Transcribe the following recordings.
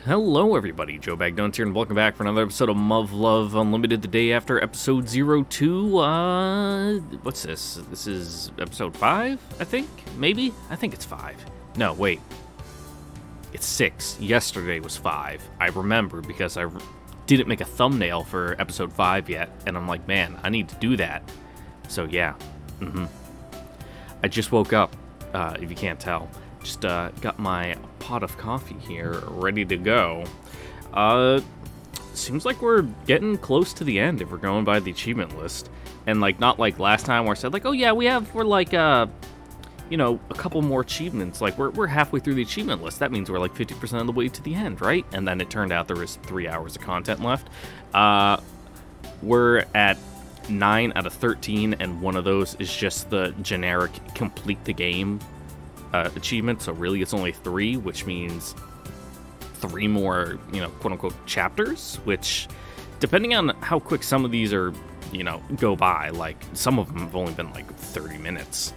Hello everybody, Joe Bagdones here, and welcome back for another episode of MUV Love Unlimited, the day after episode 02, what's this? This is episode 5, I think? Maybe? I think it's 5. No, wait. It's 6. Yesterday was 5. I remember because I didn't make a thumbnail for episode 5 yet, and I'm like, man, I need to do that. So yeah, I just woke up, if you can't tell. Just got my pot of coffee here, ready to go. Seems like we're getting close to the end if we're going by the achievement list. And like, not like last time where I said like, oh yeah, we're like, you know, a couple more achievements. Like we're halfway through the achievement list. That means we're like 50% of the way to the end, right? And then it turned out there was 3 hours of content left. We're at 9 out of 13, and one of those is just the generic complete the game achievement, so really it's only 3, which means 3 more, you know, quote-unquote chapters, which, depending on how quick some of these are, you know, go by, like, some of them have only been, like, 30 minutes,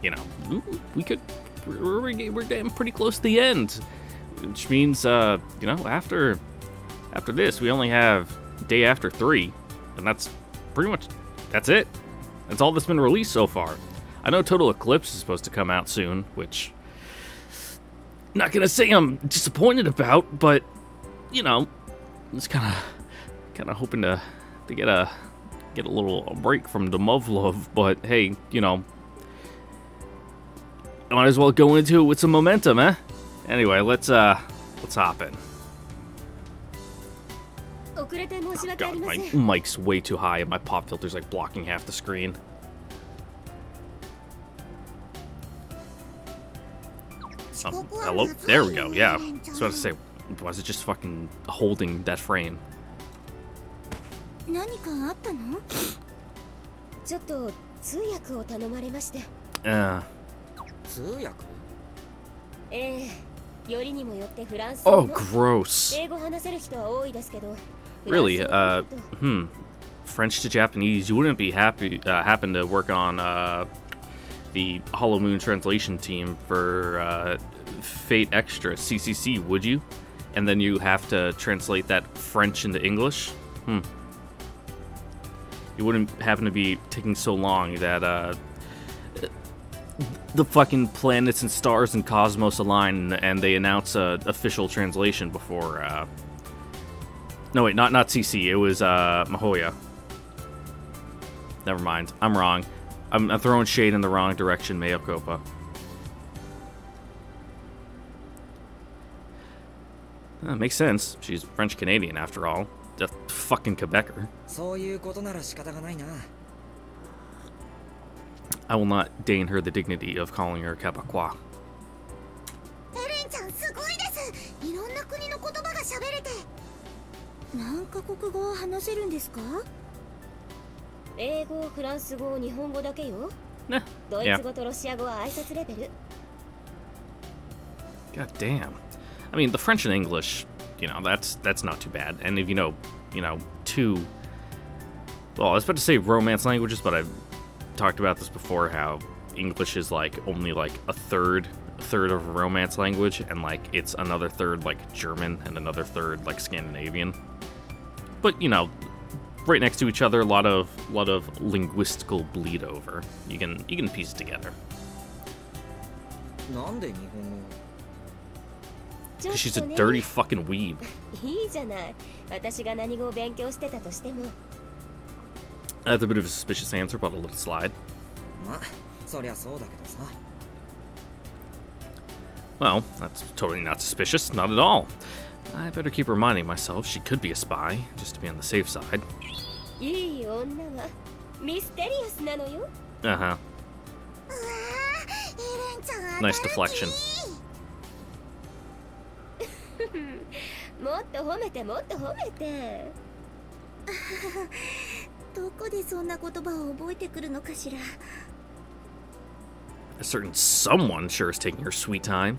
you know, we're getting pretty close to the end, which means, you know, after this, we only have day after 3, and that's pretty much, that's it. That's all that's been released so far. I know Total Eclipse is supposed to come out soon, which not gonna say I'm disappointed about, but you know, just kind of hoping to get a little break from the MUV Love. But hey, you know, might as well go into it with some momentum, eh? Anyway, let's hop in. Oh God, my mic's way too high and my pop filter's like blocking half the screen. Hello? There we go, yeah. I was about to say, was it just fucking holding that frame? Oh, gross. Really, French to Japanese, you wouldn't be happen to work on, the Hollow Moon translation team for Fate Extra CCC, would you? And then you have to translate that French into English? You wouldn't happen to be taking so long that the fucking planets and stars and cosmos align and they announce a official translation before no wait, not CC, it was Mahoya. Never mind, I'm wrong. I'm throwing shade in the wrong direction, Mea Copa. Makes sense. She's French-Canadian, after all. A fucking Quebecer. I will not deign her the dignity of calling her Quebecois. Yeah. God damn. I mean, the French and English, you know, that's not too bad. And if you know, two, well, I was about to say romance languages, but I've talked about this before, how English is like only like a third of a romance language, and like it's another third like German and another third like Scandinavian. But you know, right next to each other, a lot of linguistical bleed over. You can piece it together. She's a dirty fucking weeb. That's a bit of a suspicious answer, but I'll let it slide. Well, that's totally not suspicious, not at all. I better keep reminding myself she could be a spy, just to be on the safe side. Uh-huh. Nice deflection. A certain someone sure is taking her sweet time.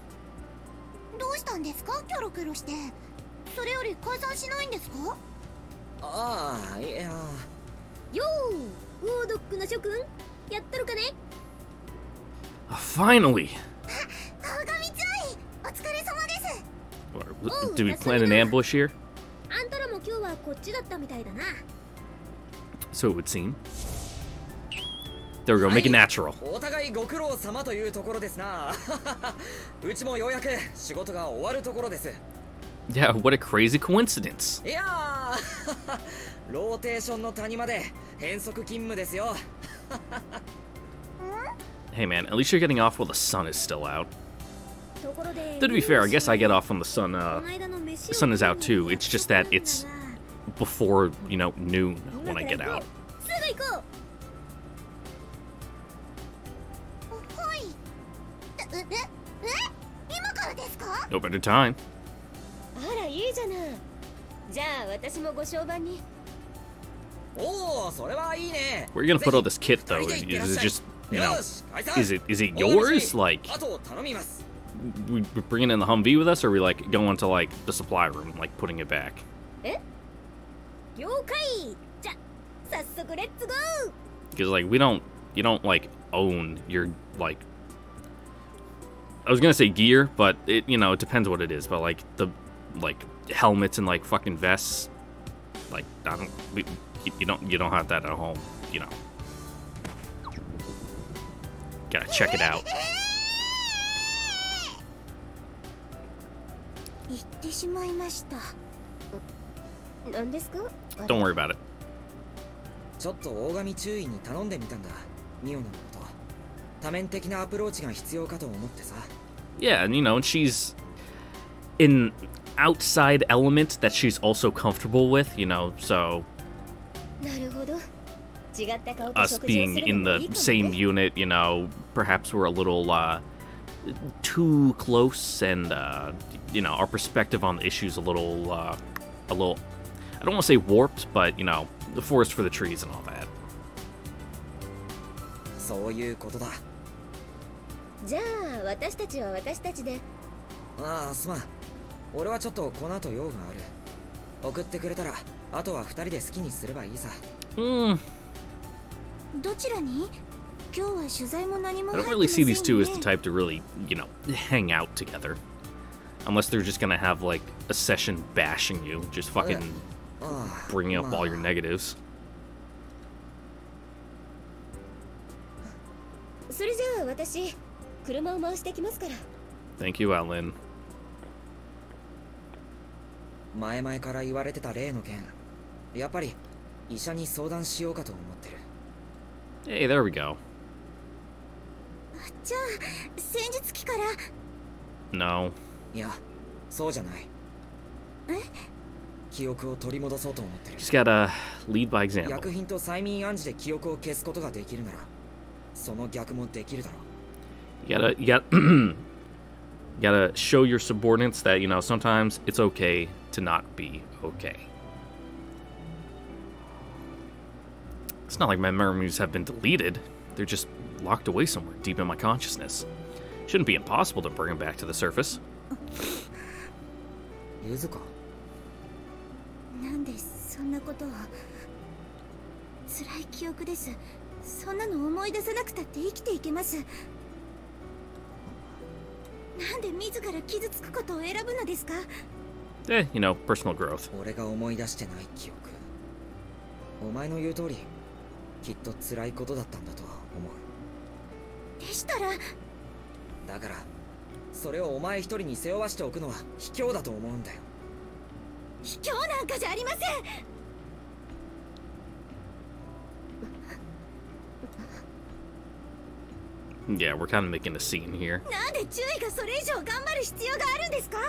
Finally! Do we plan an ambush here? あんたらも今日はこっちだったみたいだな。 So it would seem. There we go, make it natural. お互いご苦労様というところですな。うちもようやく仕事が終わるところです。 Yeah, what a crazy coincidence. いやー、ローテーションの谷まで変則勤務ですよ。Hey man, at least you're getting off while the sun is still out. To be fair, I guess I get off when the sun is out too. It's just that it's before, you know, noon when I get out. No better time. あらいいじゃない。じゃあ私もご商売に。おお、それはいいね。 Where are you gonna put all this kit though? Is it just, you know, is it yours? Like, あと頼みます。 we bringing in the Humvee with us, or are we like going to like the supply room, like putting it back? え？了解。じゃ、早速レッツゴー。 Because like you don't like own your like. I was gonna say gear, but it, you know, it depends what it is. But like the like helmets and like fucking vests, like you don't have that at home, you know. Gotta check it out. 言ってしまいました。何ですか？ Don't worry about it. ちょっと大神注意に頼んでみたんだ。ミオナのこと。多面的なアプローチが必要かと思ってさ。 Yeah, and you know, she's an outside element that she's also comfortable with, you know, so なるほど。違った顔と us 食事を being する in のも the いいかもね。 same unit, you know, perhaps we're a little too close, and you know, our perspective on the issue's a little I don't want to say warped, but you know, the forest for the trees and all that. そういうことだ。じゃあ私たちは私たちで。ああ、すまん。俺はちょっとこの後用がある。送ってくれたら、あとは二人で好きにすればいいさ。どちらに？今日は取材も何も I 入 don't って really ませ see んね。 these two as the type to really, you know, hang out together. Unless they're just gonna have like a session bashing you, just fucking bringing up all your negatives. それじゃあ私車を回してきますから。 Thank you, Alan. 前々から言われてた例の件、やっぱり医者に相談しようかと思ってる。 Hey, there we go. じゃあ戦術機から。 No. いや、そうじゃない。え？記憶を取り戻そうと思ってる。 Just gotta lead by example. 薬品と催眠暗示で記憶を消すことができるなら、その逆もできるだろう。 You gotta show your subordinates that, you know, sometimes it's okay to not be okay. It's not like my memories have been deleted. They're just locked away somewhere deep in my consciousness. Shouldn't be impossible to bring them back to the surface. ゆずか。なんでそんなことを。辛い記憶です。そんなの思い出さなくたって生きていけます。なんで自ら傷つくことを選ぶのですか？ You know, personal growth. 俺が思い出してない記憶。お前の言う通り、きっと辛いことだったんだとは思う。でしたら。だから、それをお前一人に背負わしておくのは卑怯だと思うんだよ。卑怯なんかじゃありません。Yeah, we're kind of making a scene here. なんで注意がそれ以上頑張る必要があるんですか？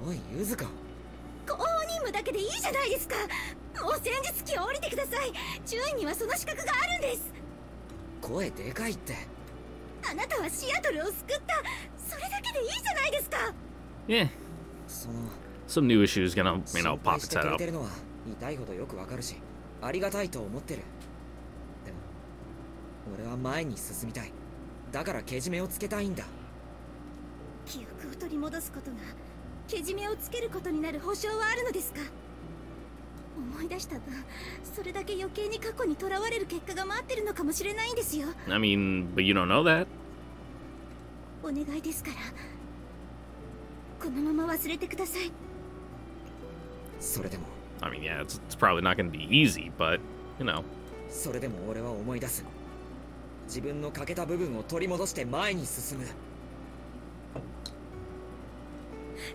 おい、ゆずか。後方任務だけでいいじゃないですか。もう戦術機を降りてください。注意にはその資格があるんです。声でかいって。あなたはシアトルを救った。それだけでいいじゃないですか。Yeah. その Some new issues gonna, you know, 心 pop 配 its して head くれ up. てるのは痛いほどよくわかるし、ありがたいと思ってる。でも、俺は前に進みたい。だからけじめをつけたいんだ。記憶を取り戻すことがけじめをつけることになる保証はあるのですか？思い出した分、それだけ余計に過去にとらわれる結果が待ってるのかもしれないんですよ。I mean, but you don't know that. お願いですからこのまま忘れてください。それでも I mean, yeah, it's probably not going to be easy, but, you know. それでも俺は思い出す。自分の欠けた部分を取り戻して前に進む。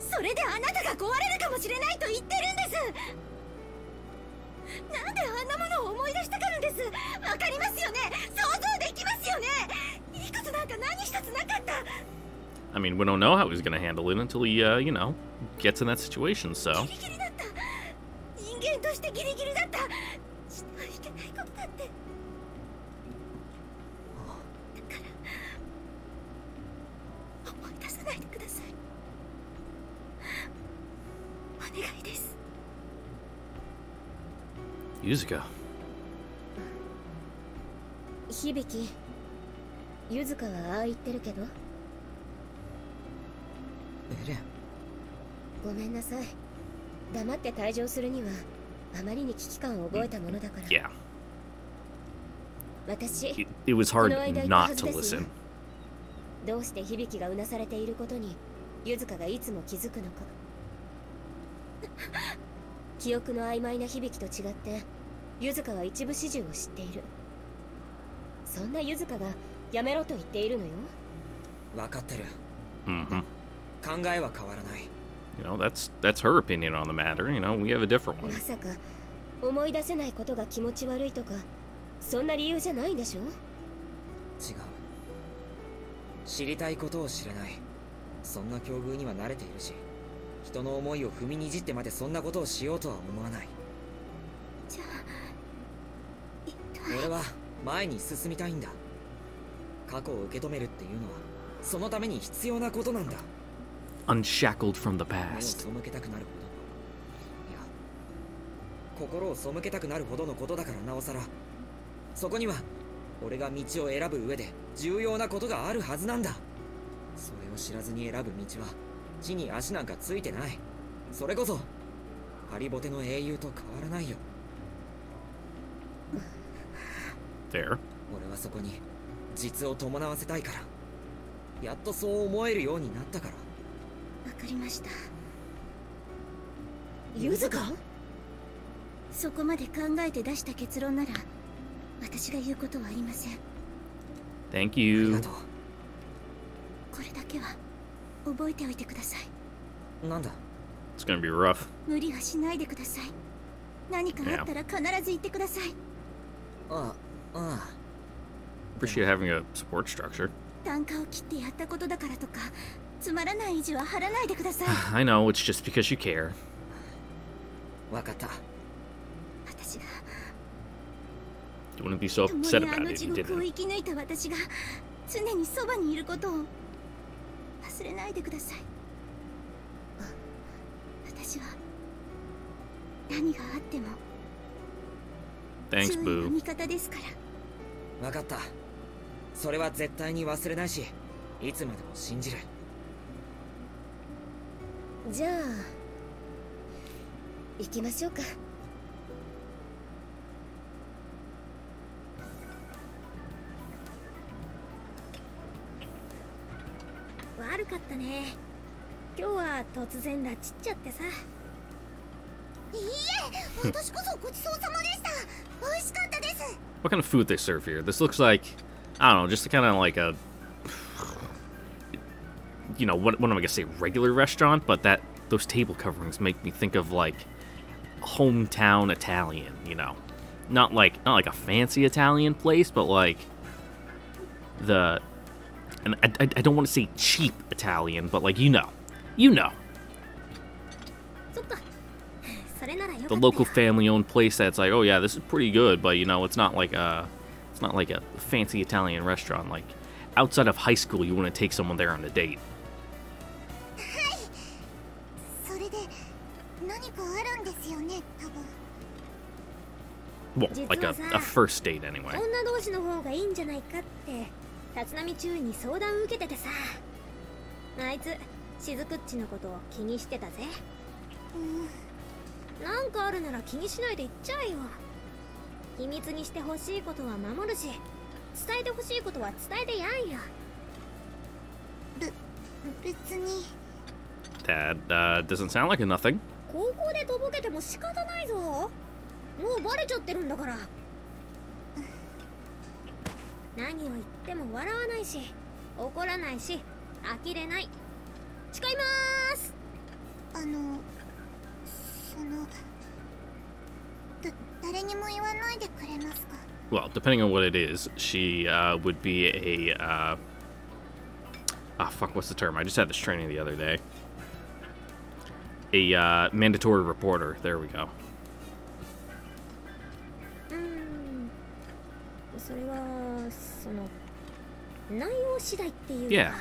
それであなたが壊れるかもしれないと言ってるんです。なんであんなものを思い出したがるんです。わかりますよね。想像できますよね。いいことなんか何一つなかった。I mean, we don't know how he's going to handle it until he, you know, gets in that situation, so. ギリギリだった。人間としてギリギリだった。してはいけないことだって。だから思い出さないでください。お願いです。Yuzuka. 響、ゆずかはああ言ってるけど。エレン、ごめんなさい。黙って退場するにはあまりに危機感を覚えたものだから。Yeah. 私、It was hard not to listen. どうして響がうなされていることにゆずかがいつも気づくのか。記憶の曖昧な響と違ってゆずかは一部始終を知っている。そんなゆずかがやめろと言っているのよ。分かってる。Mm-hmm. 考えは変わらない。You know, that's her opinion on the matter. You know, we have a different one. まさか思い出せないことが気持ち悪いとかそんな理由じゃないんでしょ。違う。知りたいことを知らない。そんな境遇には慣れているし、人の思いを踏みにじってまでそんなことをしようとは思わない。じゃあ俺は前に進みたいんだ。過去を受け止めるっていうのはそのために必要なことなんだ。Unshackled from the 目を past. 背けたくなるほどの、いや、心を背けたくなるほどのことだからなおさら、そこには俺が道を選ぶ上で重要なことがあるはずなんだ。それを知らずに選ぶ道は地に足なんかついてない。それこそハリボテの英雄と変わらないよ。There. 俺はそこに実を伴わせたいから、やっとそう思えるようになったから。わかりました。ゆずか？そこまで考えて出した結論なら私が言うことはありません。 Thank あり you. がとこれだけは覚えておいてください。う。なんだ。 It's gonna be rough. 無理はしないでください。何かあったら必ず言ってください。ああ、ああ。 Appreciate having a support structure. 単価を切ってやったことだからとかつまらない意地は張らないでください。I know, it's just because you care. わかった。私が You wouldn't be so 共 upset にあ about の it 地 if you 獄を didn't. 生き抜いた私が常にそばにいることを忘れないでください。私は何があっても Thanks, 強い boo. 味方ですから。わかった。それは絶対に忘れないし、いつまでも信じる。じゃあ行きましょうか。悪かったね。今日は突然拉致っちゃってさ。いいえ、私こそごちそうさまでした。美味しかったです。 What kind of food they serve here? This looks like, I don't know, just kind of like a, you know, what am I gonna say, regular restaurant? But those table coverings make me think of like hometown Italian, you know, not like a fancy Italian place, but like and I don't want to say cheap Italian, but like you know. そっか。それならよかった The local family-owned place that's like, oh yeah, this is pretty good, but you know, it's not like a fancy Italian restaurant. Like outside of high school, you wouldn't take someone there on a date. それで何かあるんですよね、多分。 Well, like a first date anyway. 女同士の方がいいんじゃないかって立浪注意に相談受けててさ。あいつしずくっちのことを気にしてたぜ。なんかあるなら気にしないで言っちゃえよ。秘密にしてほしいことは守るし、伝えてほしいことは伝えてやんよ。別に That doesn't sound like a nothing. 高校でとぼけても仕方ないぞ。もうバレちゃってるんだから。何を言っても笑わないし、怒らないし、呆れない。誓いまーす。誰にも言わないでくれますか? Well, depending on what it is, she would be a fuck, what's the term? I just had this training the other day. A mandatory reporter. There we go. それはその内容次第っていうか。Yeah.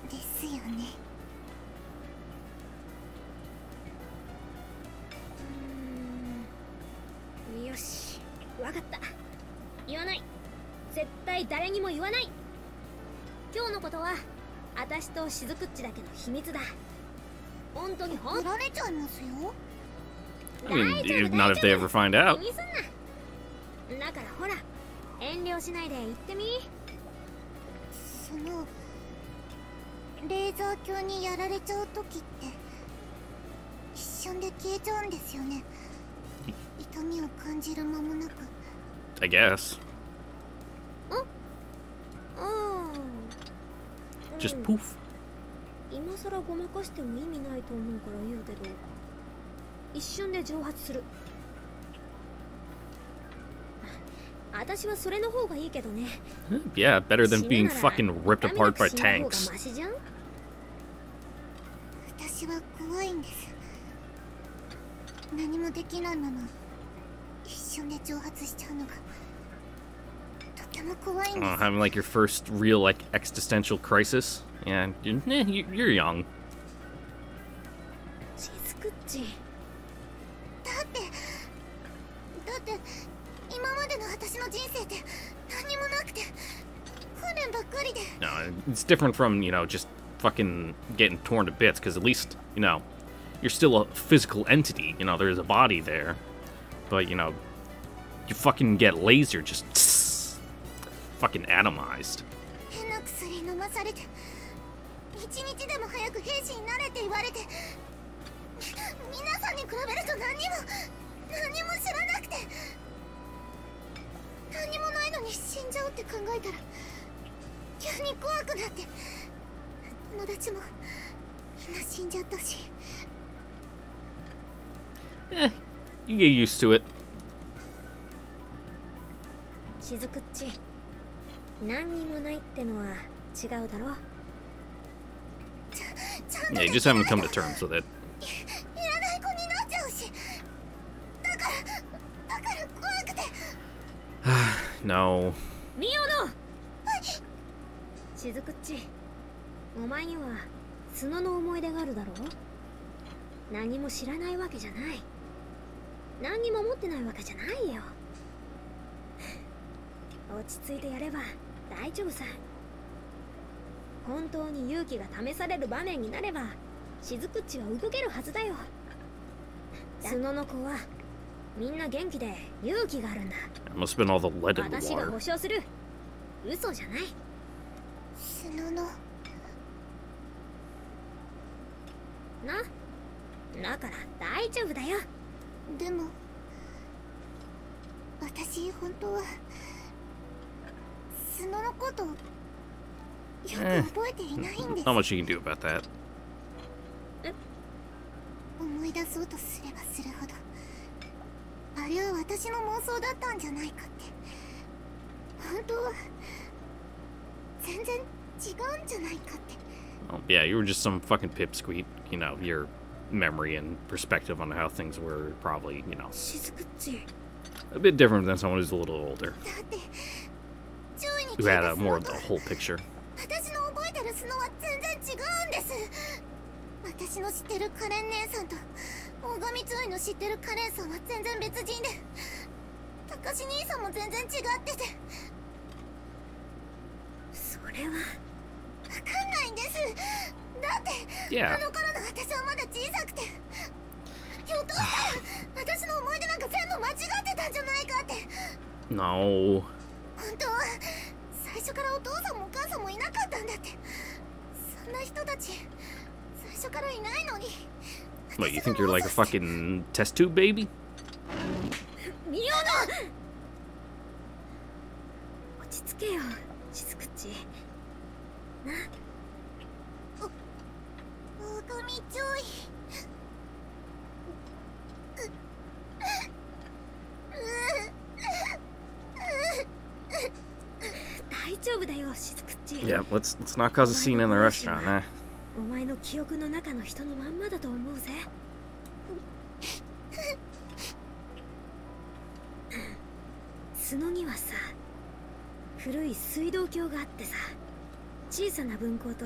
ですよね。よし、わかった。言わない。絶対誰にも言わない。今日のことは私としずくっちだけの秘密だ。本当に怒られちゃいますよ。I mean, not if they ever find out. 気にすんな。だからほら、遠慮しないで言ってみ。そのレーザー鏡にやられちゃう時って一瞬で消えちゃうんですよね。痛みを感じる間もなく。I guess. Just poof. 今さらごまかしても意味ないと思うから言うけど、一瞬で蒸発する。私はそれの方がいいけどね。Yeah, better than being fucking ripped apart by tanks. 私は怖いんです。何もできないまま一瞬で蒸発しちゃうのがとても怖いんです。Having like your first real like existential crisis. Yeah, you're young. しずくっち。だって今までの私の人生って何もなくて訓練ばっかりで。No, it's different from, you know, just fucking getting torn to bits, because at least, you know, you're still a physical entity, you know, there's a body there. But, you know, you fucking get laser, just fucking atomized. 変な薬飲まされて、一日でも早く兵士になれって言われて、皆さんに比べると何も知らなくて、何もないのに死んじゃうって考えたら急に怖くなって、友達もみんな死んじゃったし。You get used to it. しずくっち、何にもないってのは違うだろ。Yeah, you just haven't come to terms with it. いらない子になっちゃうし、だから怖くて。No. ミオのしずくっち、お前には角の思い出があるだろう。何も知らないわけじゃない。何にも持ってないわけじゃないよ。落ち着いてやれば大丈夫さ。本当に勇気が試される場面になれば、しずくっちは動けるはずだよ。角の子はみんな元気で勇気があるんだ。It must have been all the lead in the 私が water. 保証する。嘘じゃない。角のだから大丈夫だよ。でも私本当は角のことよく覚えていないんです。 Not much you can do about that. 思い出そうとすればするほど、あれは私の妄想だったんじゃないかって。本当は全然違うんじゃないかって。Oh, yeah, you were just some fucking pipsqueak. You know, your memory and perspective on how things were probably, you know, しずくっち。a bit different than someone who's a little older, だって上位に who had more of the whole picture. 私の覚えてるスノは全然違うんです。私の知ってるカレン姉さんと大神注意の知ってるカレンさんは全然別人で、高志兄さんも全然違ってて、それは分かんないんです。だって、 Yeah. あの頃の私はまだ小さくて、ひょっとしたら私の思い出なんか全部間違ってたんじゃないかって。 No. 本当は最初からお父さんもお母さんもいなかったんだって。そんな人たち初からいないのに。 What, you think you're like a fucking test tube baby? ミオナ、落ち着けよ、しずくち。な、おかみちょい。大丈夫だよ、しずくち。Yeah, let's not cause a scene in the restaurant, eh? お前の記憶の中の人のまんまだと思うぜ。スノにはさ、古い水道橋があってさ、小さな分校と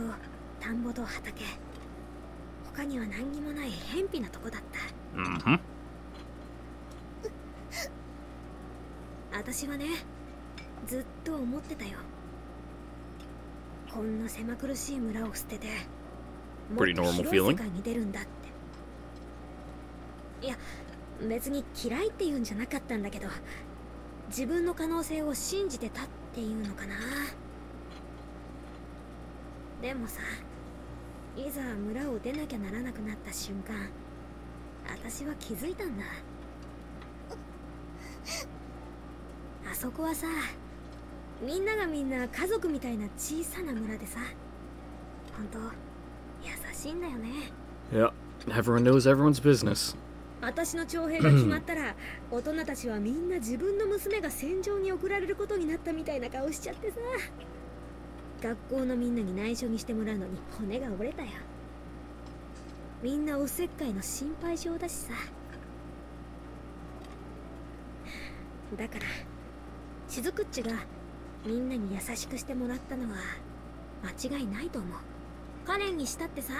田んぼと畑、他には何にもない偏僻なとこだった。Mm-hmm. 私はね、ずっと思ってたよ。こんな狭苦しい村を捨てて、もっと広い世界に出るんだって。いや、別に嫌いっていうんじゃなかったんだけど、自分の可能性を信じてたっていうのかな。でもさ、いざ村を出なきゃならなくなった瞬間、私は気づいたんだ。あそこはさ、みんながみんな家族みたいな小さな村でさ、本当優しいんだよね。Yeah, everyone knows everyone's business. 私の徴兵が決まったら大人たちはみんな自分の娘が戦場に送られることになったみたいな顔しちゃってさ、学校のみんなに内緒にしてもらうのに骨が折れたよ。みんなおせっかいの心配性だしさ。だからしずくっちがみんなに優しくしてもらったのは間違いないと思う。カレンにしたってさ、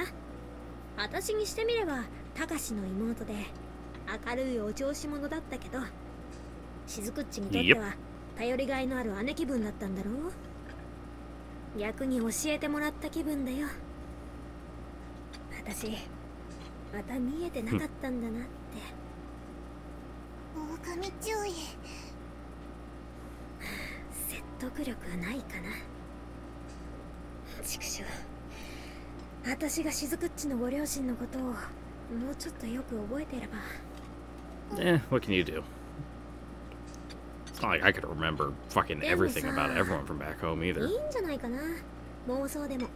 私にしてみればたかしの妹で明るいお調子者だったけど、しずくっちにとっては頼りがいのある姉気分だったんだろう。逆に教えてもらった気分だよ。私また見えてなかったんだなって。狼注意。説得力ないかな。畜生、私がしずくっちのご両親のことをもうちょっとよく覚えてれば。What can you do? It's not like I could remember fucking everything about everyone from back home either. いいんじゃないかな、妄想でも。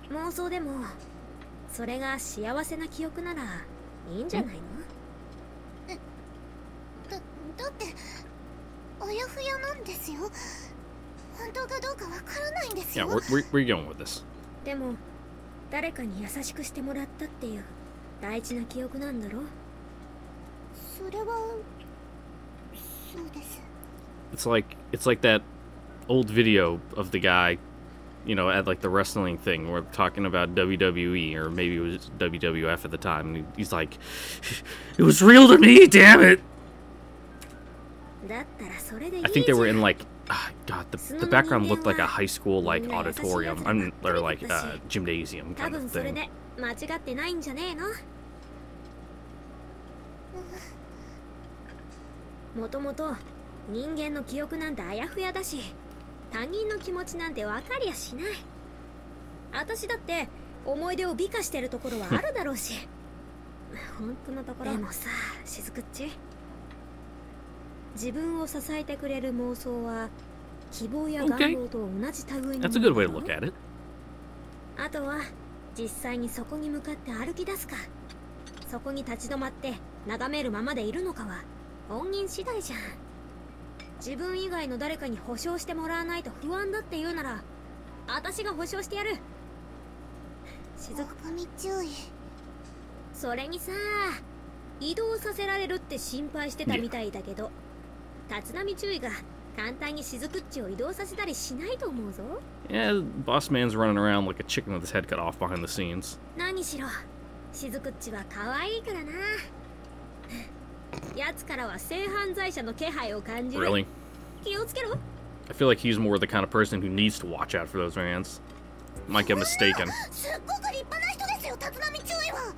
妄想でもそれが幸せな記憶ならいいんじゃないの？だってあやふやなんですよ。本当かどうかわからないんですよ。 Yeah, where are you going with this? でも誰かに優しくしてもらったっていう大事な記憶なんだろ。それはそうです。It's like that old video of the guy, you know, at like the wrestling thing where we're talking about WWE, or maybe it was WWF at the time, and he's like, it was real to me, damn it. I think they were in like, God, the background looked like a high school like auditorium, or like gymnasium kind of thing. 間違ってないんじゃねえの？もともと人間の記憶なんてあやふやだし、他人の気持ちなんて分かりやしない。私だって思い出を美化してるところはあるだろうし。本当のところでもさ、しずくっち、自分を支えてくれる妄想は希望や願望と同じ類のものだろ。 That's a good way to look at it. あとは実際にそこに向かって歩き出すか、そこに立ち止まって眺めるままでいるのかは本人次第じゃん。自分以外の誰かに保証してもらわないと不安だって言うなら、私が保証してやる。しずくみ注意。それにさ、移動させられるって心配してたみたいだけど、立浪注意が簡単にしずくっちを移動させたりしないと思うぞ。Yeah, boss man's running around like a chicken with his head cut off behind the scenes. 何しろしずくっちは可愛いからな。やつからは性犯罪者の気配を感じる。 Really? 気をつけろ。 I feel like he's more the kind of person who needs to watch out for those fans. Might get mistaken. すっごく立派な人ですよ、立浪注意は。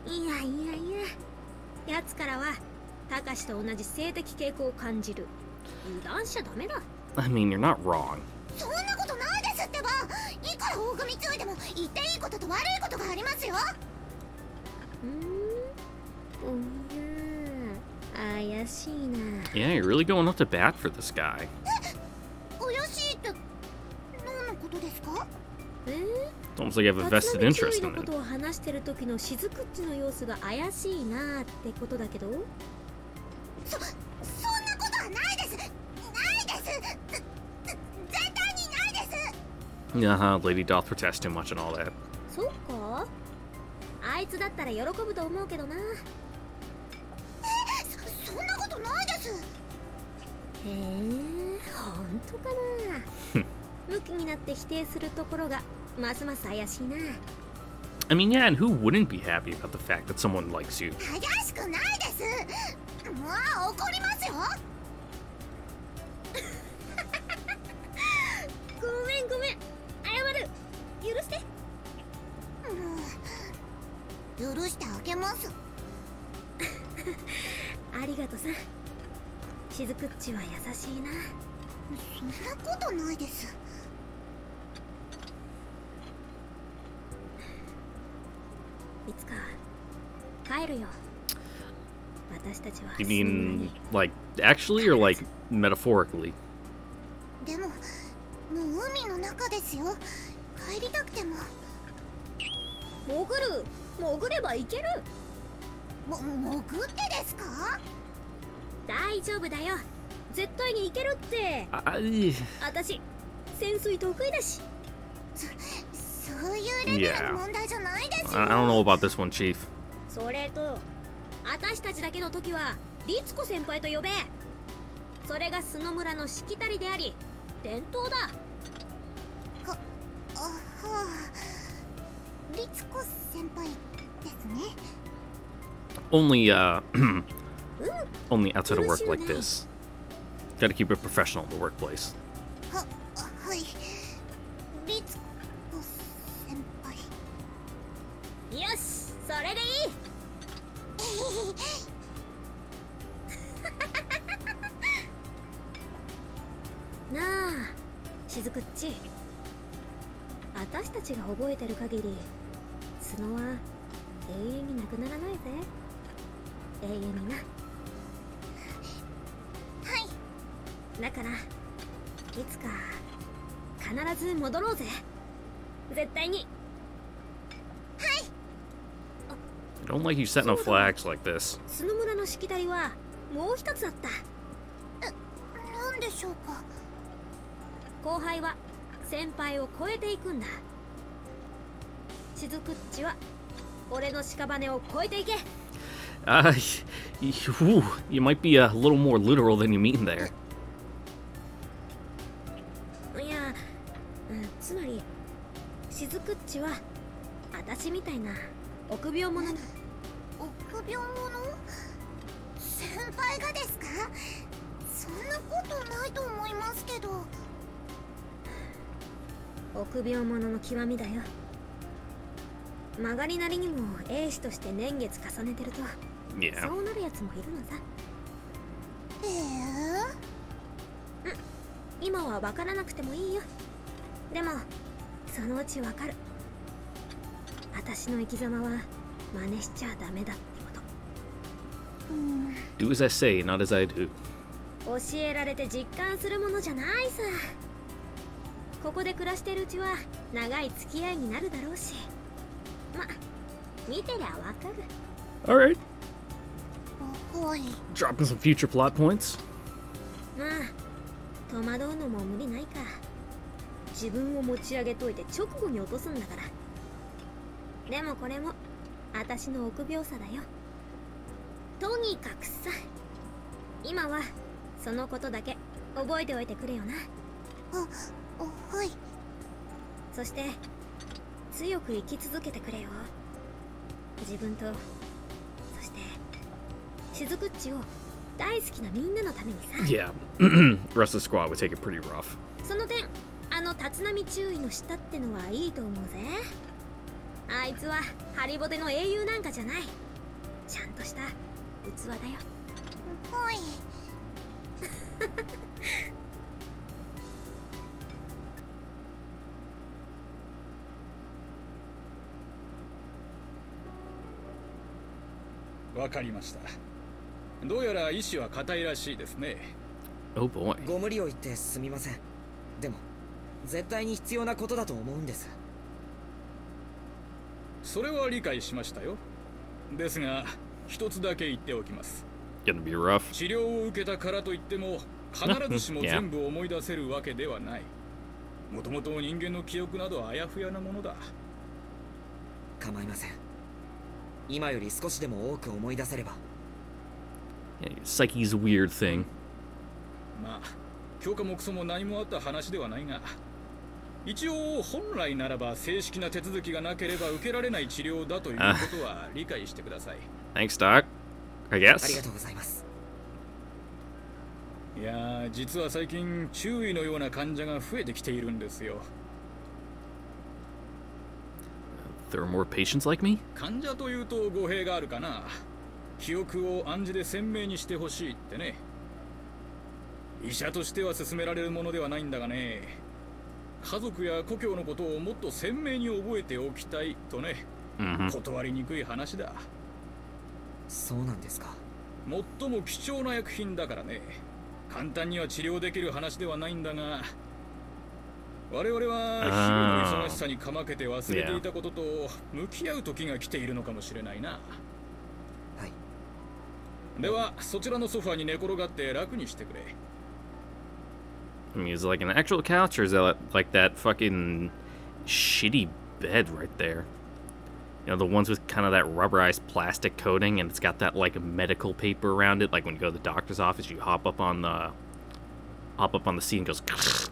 いやいやいや、やつからはたかしと同じ性的傾向を感じる。油断しちゃダメだ。 I mean, you're not wrong. そんなことないですってば。いくらしいな。 Yeah, you're really going up to bat for this guy. 怪しいって何のことですか？ It's almost like you have a vested interest の in こ it. とを話してる時のしずくっちの様子が怪しいなってことだけど。そんなことはないです。ないです。絶対にないです。Uh-huh, Lady doth protest too much and all that. そうか？あいつだったら喜ぶと思うけどな。そんなことないです。へえ、本当かな。ムキになって否定するところがますます怪しいな。 I mean, yeah, and who wouldn't be happy about the fact that someone likes you? 怪しくないです。もう怒りますよ。ごめんごめん、謝る。許して。許してあげます。ありがとさ。しずくっちは優しいな。そんなことないです。いつか帰るよ。私たちは。You mean, like, actually or like metaphorically? でも、もう海の中ですよ。帰りたくても。潜れば行ける。潜ってですか？大丈夫だよ。絶対に行けるって。私、潜水得意だし。そういうレベルの問題じゃないですよ。I don't know about this one, Chief. それと、私たちだけの時は律子先輩と呼べ。それがスノ村のしきたりであり伝統だ。はあ、律子先輩ですね。Only, only outside of work like this. Gotta keep it professional in the workplace. はい。律子先輩。よし、それでいい。なあ、しずくっち。私たちが覚えてる限り、スノは永遠になくならないぜ。永遠にな。はい。だから、いつか必ず戻ろうぜ。絶対に。I don't like you setting up flags like this. スノ村のしきたりはもう一つあった。なんでしょうか。後輩は先輩を超えていくんだ。しずくっちは俺の屍を超えていけ。You might be a little more literal than you mean there. いや、つまりしずくっちは私みたいな臆病者。臆病者？先輩がですか？そんなことないと思いますけど。臆病者の極みだよ。曲がりなりにも英士として年月重ねてると、Yeah. そうなるやつもいるのさ。今は分からなくてもいいよ。でもそのうち分かる。私の生き様は真似しちゃダメだってこと。Do as I say, not as I do. 教えられて実感するものじゃないさ。ここで暮らしてるうちは長い付き合いになるだろうし、ま、見てりゃわかる。 Alright. おい。 Dropping some future plot points. まあ戸惑うのも無理ないか。自分を持ち上げといて直後に落とすんだから。でもこれも私の臆病さだよ。とにかくさ、今はそのことだけ覚えておいてくれよな。はい。そして強く生き続けてくれよ。自分と、そしてしずくっちを大好きなみんなのためにさ。Yeah. The rest of the squad would take it pretty rough. その点、立浪注意のしたってのはいいと思うぜ。あいつはハリボテの英雄なんかじゃない。ちゃんとした器だよ。はい。わかりました。どうやら意志は固いらしいですね。 Oh boy. ご無理を言ってすみません。でも絶対に必要なことだと思うんです。それは理解しましたよ。ですが一つだけ言っておきます。 Gonna be rough. 治療を受けたからといっても必ずしも全部思い出せるわけではない。もともと人間の記憶などあやふやなものだ。構いません。今より少しでも多く思い出せれば。 Yeah, psyche's a weird thing. まあ強化もクソも何もあった話ではないが、一応本来ならば正式な手続きがなければ受けられない治療だということは理解してください。 Thanks, Doc. I ありが guess. とうございます。いやー、実は最近注意のような患者が増えてきているんですよ。 There are more patients like me? 患者というと語弊があるかな。記憶を暗示で鮮明にしてほしいってね。医者としては勧められるものではないんだがね、家族や故郷のことをもっと鮮明に覚えておきたいとね、断りにくい話だ。そうなんですか。最も貴重な薬品だからね、簡単には治療できる話ではないんだが、我々は日々の忙しさにかまけて忘れていたことと向き合う時が来ているのかもしれないな。はい。ではそちらのソファに寝転がって楽にしてくれ。 I mean, is it like an actual couch, or is that like that fucking shitty bed right there? You know, the ones with kind of that rubberized plastic coating, and it's got that like medical paper around it. Like when you go to the doctor's office, you hop up on the seat and it goes.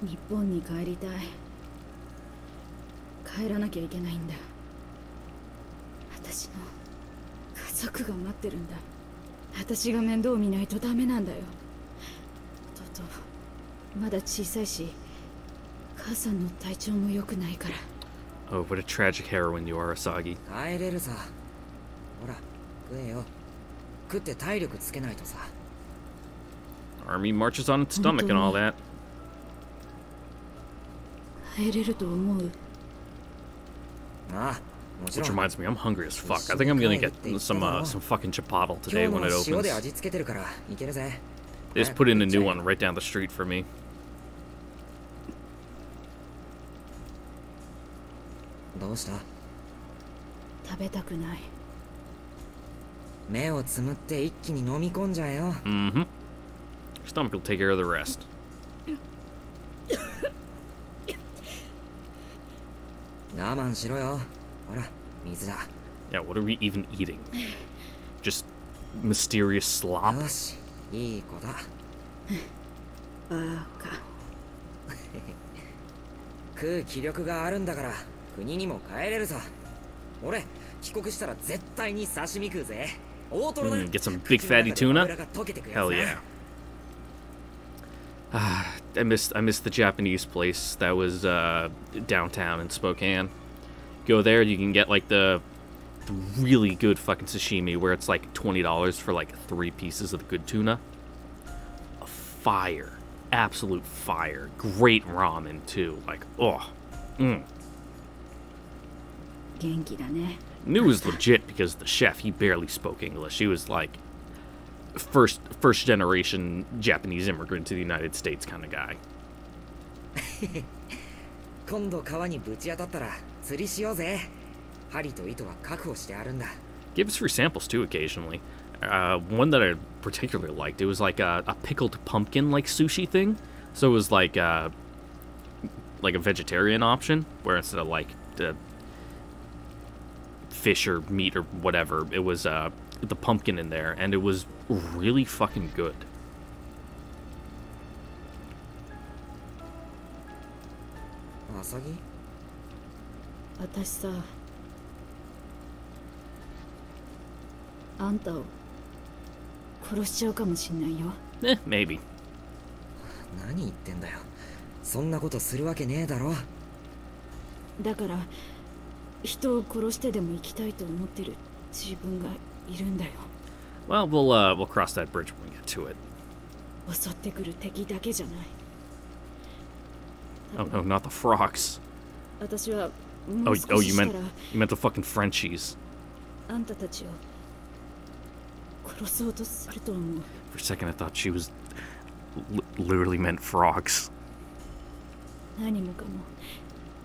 日本に帰りたい。帰らなきゃいけないんだ。私の家族が待ってるんだ。私が面倒見ないとダメなんだよ。弟まだ小さいし、母さんの体調も良くないから。 Oh, what a tragic heroine you are, Asagi. 帰れるさ。ほら食えよ。食って体力つけないとさ。 Army marches on its stomach and all that. 帰れると思う。ああ、もちろ Which ん。 reminds me, I'm hungry as fuck. I think I'm gonna get some fucking chipotle 今 today 日 when の it 塩で opens. 味付けてるからいけるぜ。 They just put in a new one right down the street for me. どうした？食べたくない。目をつむって一気に飲み込んじゃえよ。Mm-hmm. Stomach will take care of the rest. 我慢しろよ。ほら、水だ。 Yeah, what are we even eating? Just mysterious slop? よし、いい子だ。バカ。食う気力があるんだから国にも帰れるさ。俺帰国したら絶対に刺身食うぜ。大トロだ。 Get some big fatty tuna? 油が溶けてくやつな。 Hell yeah. I missed the Japanese place that was downtown in Spokane. Go there, you can get like the really good fucking sashimi where it's like $20 for like 3 pieces of the good tuna. A fire. Absolute fire. Great ramen too. Like, oh. Mm. 元気だね。 Knew it was legit because the chef, he barely spoke English. He was like first generation Japanese immigrant to the United States kind of guy. 今度川にぶち当たったら釣りしようぜ。針と糸は確保してあるんだ。 Gave us free samples too occasionally. One that I particularly liked, it was like a pickled pumpkin like sushi thing. So it was like a vegetarian option where instead of like the fish or meat or whatever, it was the pumpkin in there, and it was really fucking good. アサギ？私さ、あんたを殺しちゃうかもしんないよ。Maybe. 何言ってんだよ。そんなことするわけねえだろ。だから人を殺してでも生きたいと思ってる自分がいるんだよ。 Well, we'll cross that bridge when we get to it. 襲ってくる敵だけじゃない。Oh no, not the frogs. 私は Oh, もう oh, 少し you した meant ら you meant the fucking Frenchies. あんたたちを殺そうとすると思う。 For a second, I thought she was literally meant frogs. 何もかも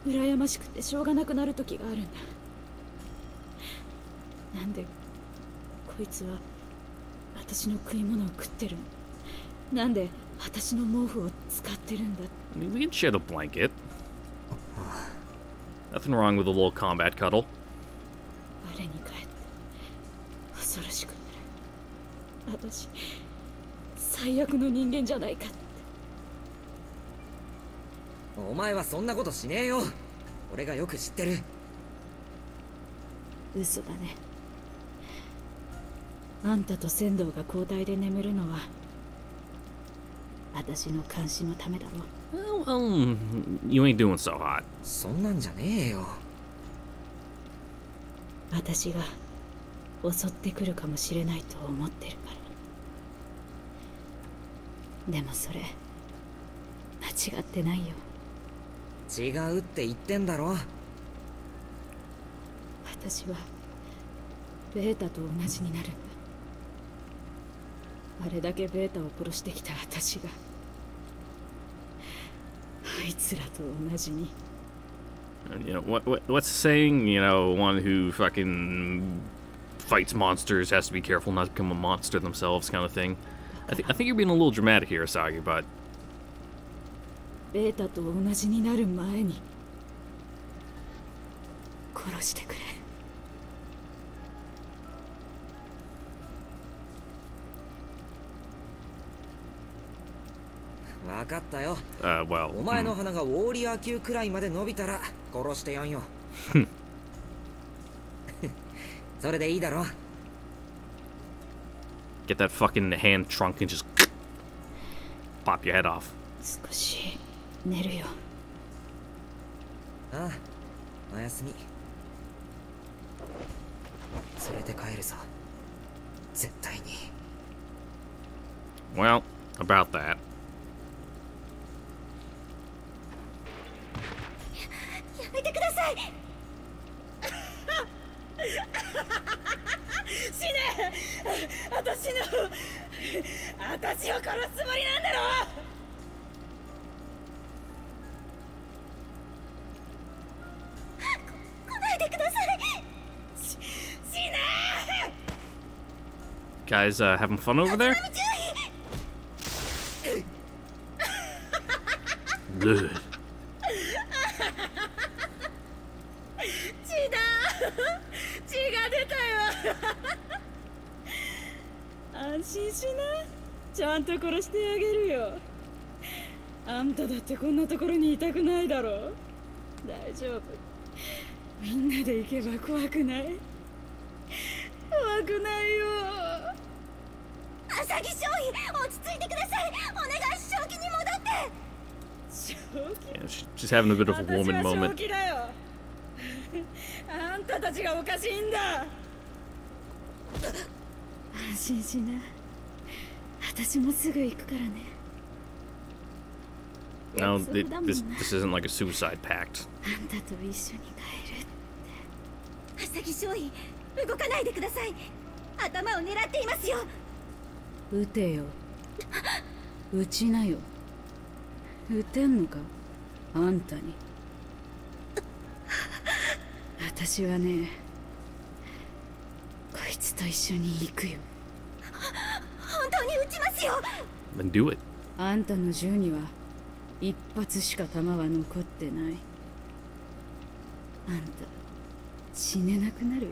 羨ましくてしょうがなくなる時があるんだ。なんでこいつは私の食い物を食ってるの？なんで私の毛布を使ってるんだ？ I mean, we can share the blanket. Nothing wrong with a little combat cuddle. 我に返って恐ろしくなる。私最悪の人間じゃないかって。お前はそんなことしねえよ。俺がよく知ってる。嘘だね。あんたと仙道が交代で眠るのは私の監視のためだろう。Well, you ain't doing so hot. そんなんじゃねえよ。私が襲ってくるかもしれないと思ってるから。でもそれ間違ってないよ。違うって言ってんだろ。私はベータと同じになるんだ。あれだけベータを殺してきた私があいつらと同じに。 You know what's the saying? You know, one who fucking fights monsters has to be careful not to become a monster themselves, kind of thing. I think you're being a little dramatic here, Asagi, but ベータと同じになる前に殺してくれ。分かったよ。well. お前の鼻がウォーリアー級くらいまで伸びたら殺してやんよ。それでいいだろ。 Get that fucking hand trunk and just pop your head off. 少し寝るよ。ああ、おやすみ。連れて帰るぞ。絶対に。Well, about that. やめてください。死ね！私を殺すつもりなんだろ！来ないでください。死ね！ Guys, having fun over there? Good. 血が出たよ。安心しな。ちゃんと殺してあげるよ。あんただってこんなところにいたくないだろう。大丈夫。みんなで行けば怖くない。怖くないよ。浅木少尉、落ち着いてください。お願い、正気に戻って。正気？ Yeah, she's having a bit of a woman 私は正 moment. 気だよ。あんたたちがおかしいんだ。安心しな。私もすぐ行くからね。No, this isn't like a suicide pact. あんたと一緒に帰るって。浅木少尉、動かないでください。頭を狙っていますよ。撃てよ。撃ちなよ。撃てんのか、あんたに。私はね、こいつと一緒に行くよ。本当に撃ちますよ。 Then do it. あんたの銃には一発しか弾は残ってない。あんた死ねなくなるよ。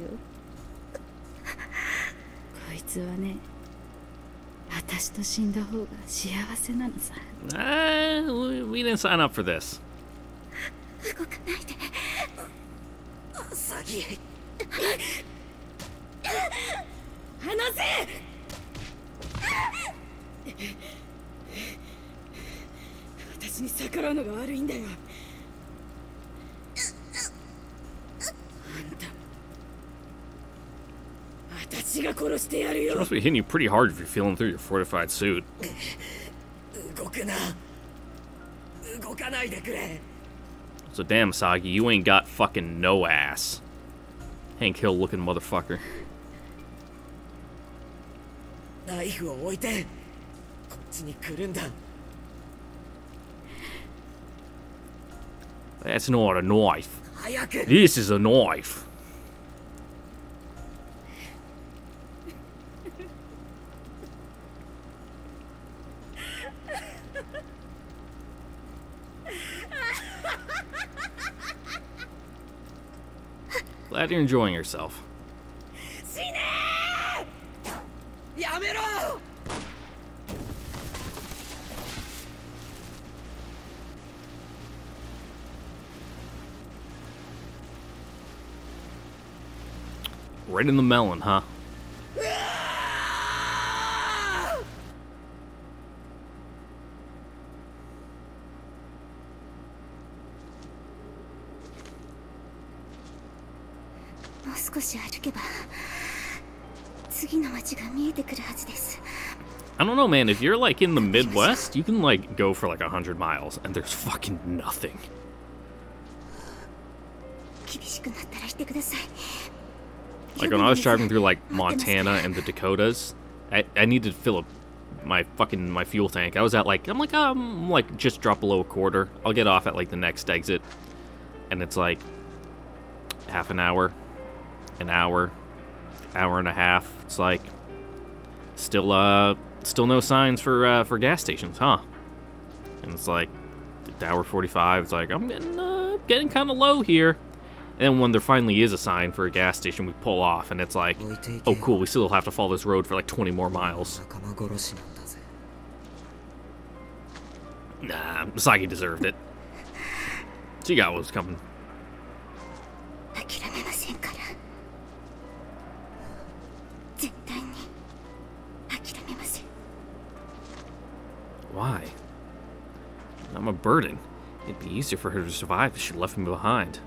こいつはね、私と死んだ方が幸せなのさ。We didn't sign up for this. 動かないで。浅木。離せ！私に逆らうのが悪いんだよ。あんたも私が殺してやる She よ。 must be hitting you pretty hard if you're feeling through your fortified suit. 動くな。動かないでくれ。 So damn, Sagi, you ain't got fucking no ass. Hank Hill looking motherfucker. ナイフを置いてこっちに来るんだ。 That's not a knife. 早く。 This is a knife. Glad you're enjoying yourself. 死ねー。やめろ。 Right in the melon, huh? I don't know, man. If you're like in the Midwest, you can like go for like 100 miles and there's fucking nothing. Like when I was driving through like Montana and the Dakotas, I needed to fill up my fuel tank. I was at like I'm like just drop below a quarter. I'll get off at like the next exit, and it's like half an hour, hour and a half. It's like still no signs for gas stations, huh? And it's like hour 45. It's like I'm getting kind of low here. And then when there finally is a sign for a gas station, we pull off, and it's like, oh cool, we still have to follow this road for like 20 more miles. Nah, Sagi deserved it. She got what was coming. Why? I'm a burden. It'd be easier for her to survive if she left me behind.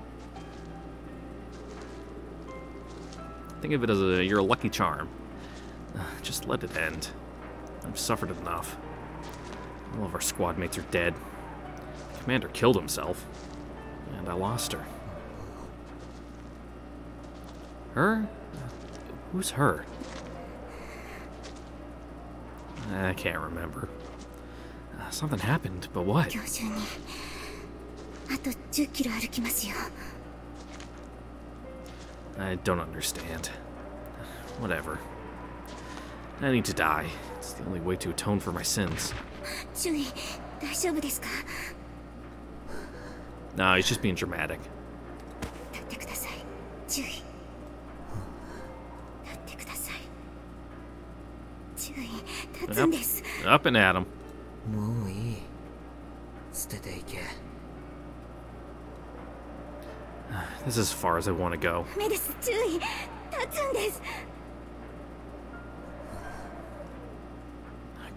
Think of it as you're a lucky charm. Just let it end. I've suffered enough. All of our squad mates are dead. The commander killed himself. And I lost her. Her? Who's her? I can't remember. Something happened, but what? I don't understand. Whatever. I need to die. It's the only way to atone for my sins. No, he's just being dramatic. Yep. Up and at him. This is as far as I want to go.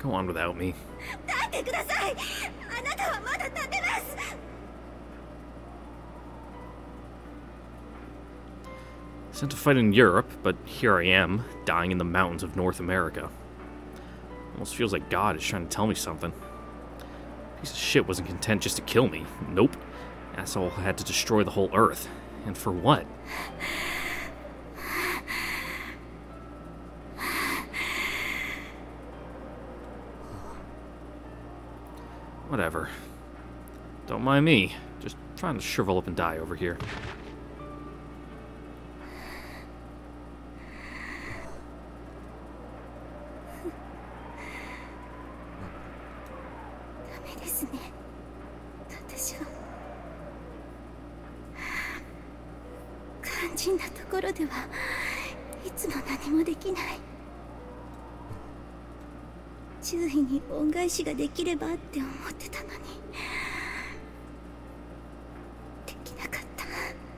Go on without me. Sent to fight in Europe, but here I am, dying in the mountains of North America. Almost feels like God is trying to tell me something. Piece of shit wasn't content just to kill me. Nope. Asshole had to destroy the whole Earth. And for what? Whatever. Don't mind me. Just trying to shrivel up and die over here.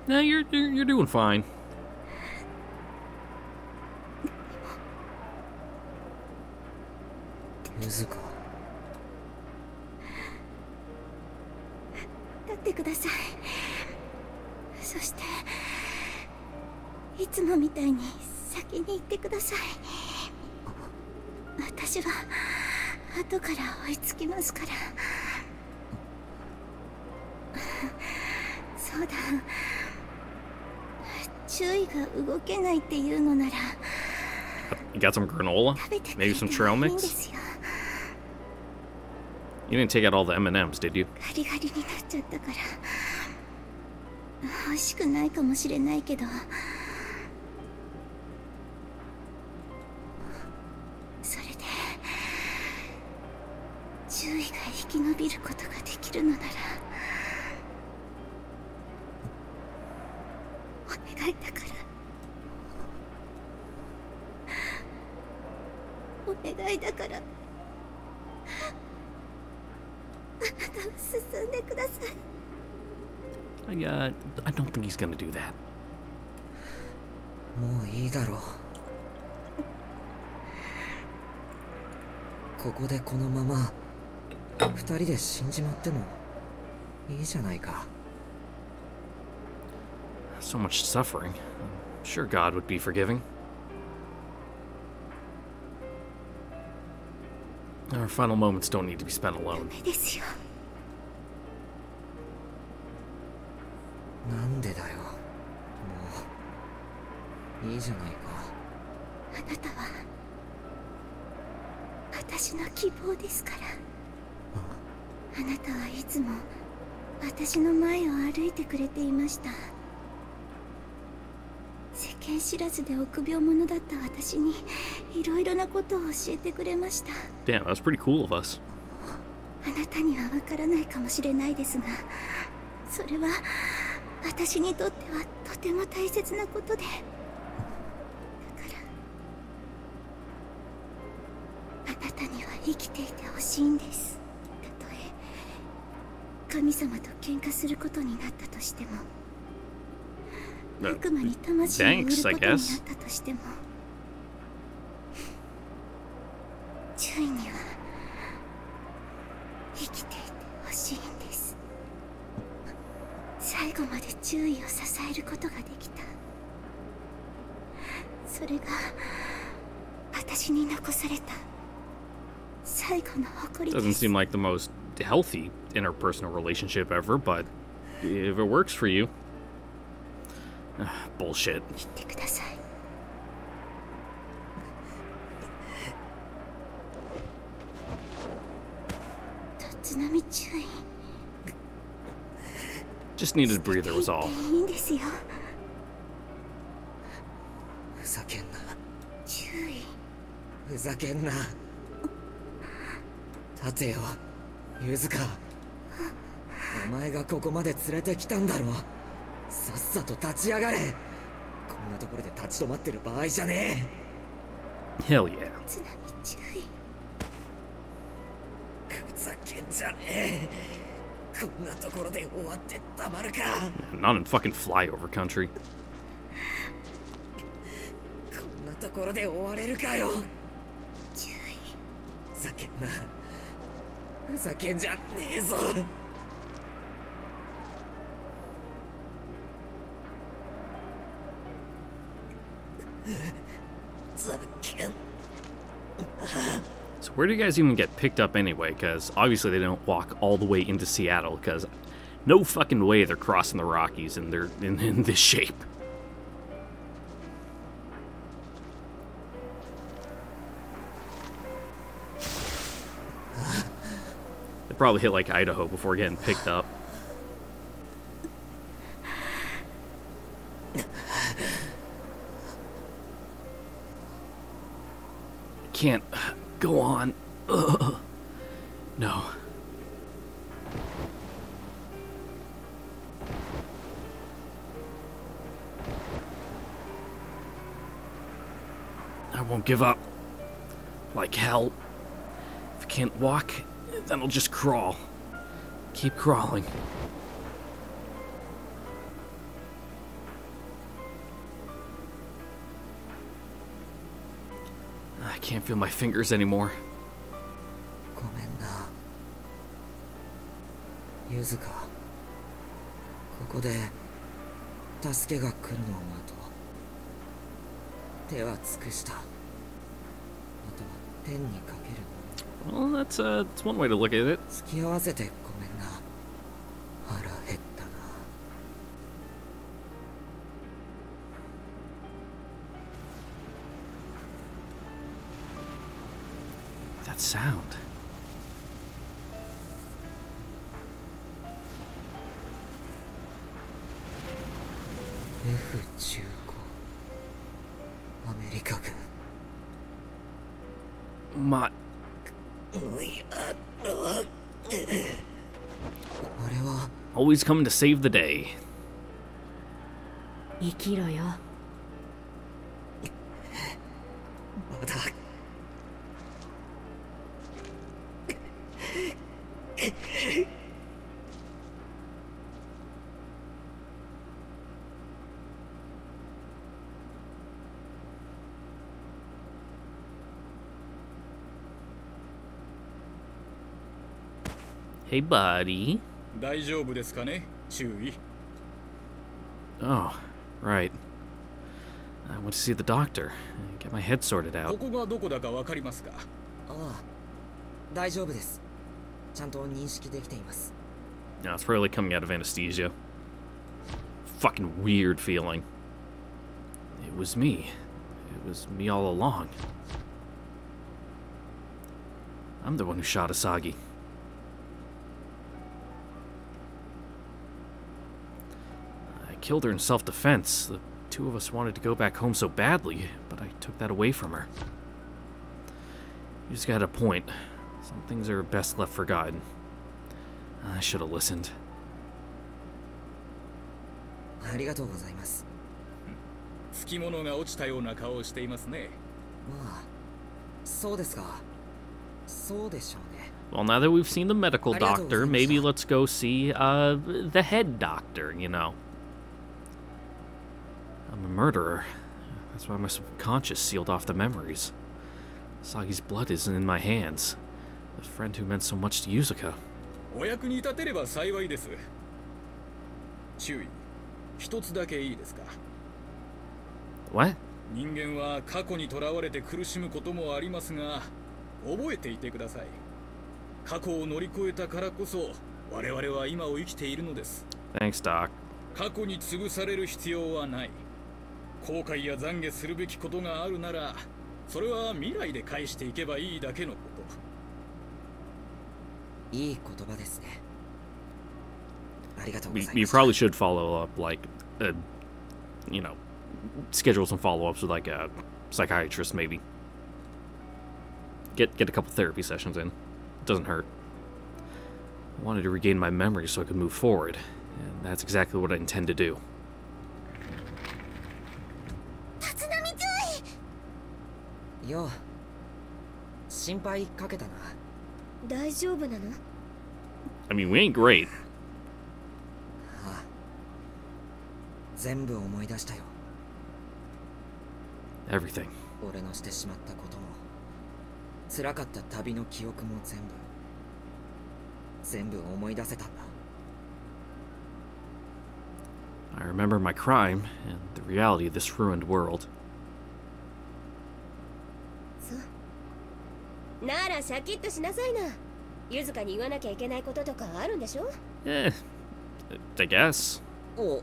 No, you're doing fine. だ。注意が動けないっていうのなら You got some granola? 食べてく Maybe れ some て trail もいいん mix? ですよ。 You didn't take out all the M&Ms, did you? ガリガリになっちゃったから美味しくないかもしれないけど、それで注意が生き延びることができるのならお願いだから、お願いだから、あなたは進んでください。I don't think he's gonna do that. もういいだろう。ここでこのまま二人で死んじまってもいいじゃないか。So much suffering. I'm sure God would be forgiving. Our final moments don't need to be spent alone. ダメですよ。なんでだよ。もういいじゃないか。あなたは私の希望ですから。あなたはいつも私の前を歩いてくれていました。世間知らずで臆病者だった私にいろいろなことを教えてくれました。 Damn, that's pretty cool of us. あなたにはわからないかもしれないですが、それは私にとってはとても大切なことで、だからあなたには生きていてほしいんです。たとえ神様と喧嘩することになったとしても、悪魔に魂を売ることになったとしても、注意には生きていてほしいんです。最後まで注意を支えることができた。それが私に残された最後の誇り Doesn't です。 seem like the most healthy interpersonal relationship ever, but if it works for you. Bullshit. 言ってください。立浪注意。 Just needed a breather was all. いいんですよ。ふざけんな。注意。ふざけんな。立てよ、ユズカ。お前がここまで連れてきたんだろ。さっさと立ち上がれ。こんなところで立ち止まってる場合じゃね Hell yeah. 津波注意。え。ふざけんじゃねえ。こんなところで終わってたまるか。 Not in fucking flyover country. こんなところで終われるかよ。注意。ふざけんな。ふざけんじゃねえぞ。So where do you guys even get picked up anyway? Because obviously they don't walk all the way into Seattle, because no fucking way they're crossing the Rockies and they're in this shape. They probably hit like Idaho before getting picked up. Can't go on. Ugh. No. I won't give up. Like hell. If I can't walk, then I'll just crawl. Keep crawling. I can't feel my fingers anymore. ごめんな。ユズカ。ここで助けが来るのを待とう。手は尽くした。あとは天にかける。 Well, that's one way to look at it. 付き合わせてごめんな。腹減ったな。That sound. F15 アメリカ軍 My. あれは Always coming to save the day. 生きろよ。まだ Hey, buddy. 大丈夫ですかね、注意。 Oh, right. I went to see the doctor. Get my head sorted こ out. こがどこだかわかりますか？ああ大丈夫です。ちゃんと認識できています。 No, it's probably coming out of anesthesia. Fucking weird feeling. It was me. It was me all along. I'm the one who shot Asagi. I killed her in self-defense. The two of us wanted to go back home so badly, but I took that away from her. You just got a point. Some things are best left forgotten. I should have listened. ありがとうございます。つきものが落ちたような顔をしていますね。まあそうですか。そうでしょうね。 Well, now that we've seen the medical doctor, maybe let's go see the head doctor, you know. I'm a murderer. That's why my subconscious sealed off the memories. Sagi's blood isn't in my hands. The friend who meant so much to Yuzuka. お役に立てれば幸いです。注意。一つだけいいですか？ What? 人間は過去にとらわれて苦しむこともありますが、覚えていてください。過去を乗り越えたからこそ、我々は今を生きているのです。 Thanks, Doc. 過去に潰される必要はない。後悔や懺悔するべきことがあるなら、それは未来で返していけばいいだけのこと。いい言葉ですね。ありがとうございます。 You probably should follow up, like, you know, schedule some follow-ups with, like, a psychiatrist, maybe. Get a couple therapy sessions in. It doesn't hurt. I wanted to regain my memory so I could move forward, and that's exactly what I intend to do. 立浪注意。よう心配かけたな。大丈夫なの？ I mean, we ain't great. ああ全部思い出したよ。 Everything. 俺のしてしまったことも辛かった旅の記憶も全部思い出せたんだ。 I remember my crime and the reality of this ruined world. そうならシャキッとしなさいな。ゆずかに言わなきゃいけないこととかあるんでしょ？ I guess. おう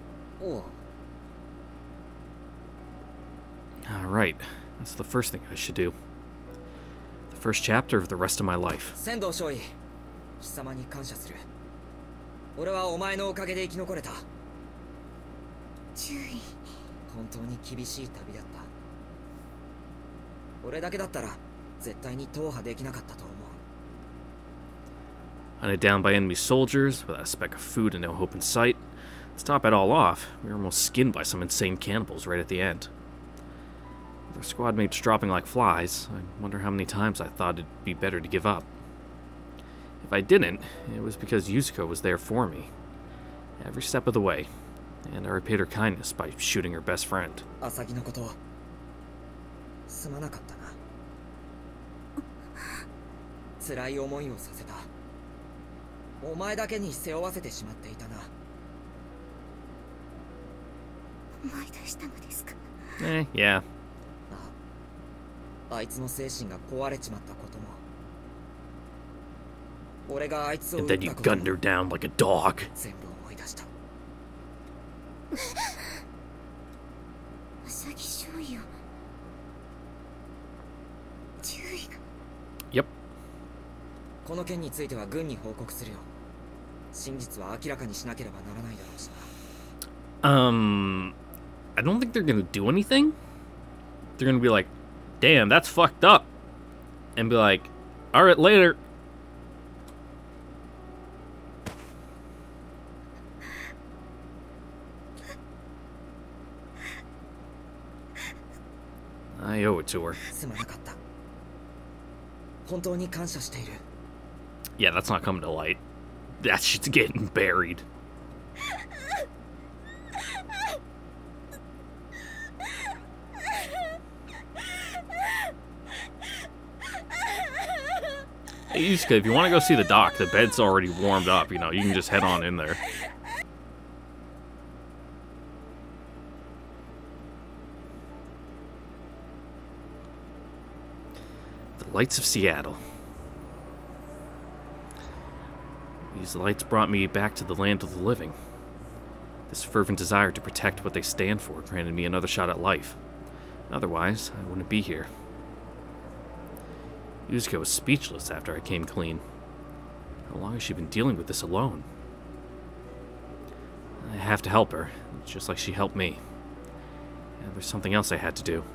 Alright, that's the first thing I should do. The first chapter of the rest of my life. 仙道少尉、貴様に感謝する。俺はお前のおかげで生き残れた。注意。本当に厳しい旅だった。俺だけだったら絶対に踏破できなかったと思う。 Hunted down by enemy soldiers, without a speck of food and no hope in sight. To top it all off, we were almost skinned by some insane cannibals right at the end. With our squad mates dropping like flies, I wonder how many times I thought it'd be better to give up. If I didn't, it was because Yuzuka was there for me, every step of the way, and I repaid her kindness by shooting her best friend. 浅木のことすまなかったな。辛い思いをさせた。お前だけに背負わせてしまっていたな。思い出したのですか？ Yeah. あいつの精神が壊れちまったことも。俺があいつを撃 And っ then you たことも gunned her down like a dog. 全部思い出した。浅木少尉を注意が。 Yep. この件については軍に報告するよ。真実は明らかにしなければならないだろうしな。I don't think they're gonna do anything. They're gonna be like, damn, that's fucked up. And be like, alright, later. I owe it to her. すまなかった。本当に感謝している。 Yeah, that's not coming to light. That shit's getting buried. Hey, Yusuke, if you want to go see the dock, the bed's already warmed up, you know, you can just head on in there. The lights of Seattle. These lights brought me back to the land of the living. This fervent desire to protect what they stand for granted me another shot at life. Otherwise, I wouldn't be here. Yuzuka was speechless after I came clean. How long has she been dealing with this alone? I have to help her, just like she helped me. And there's something else I had to do.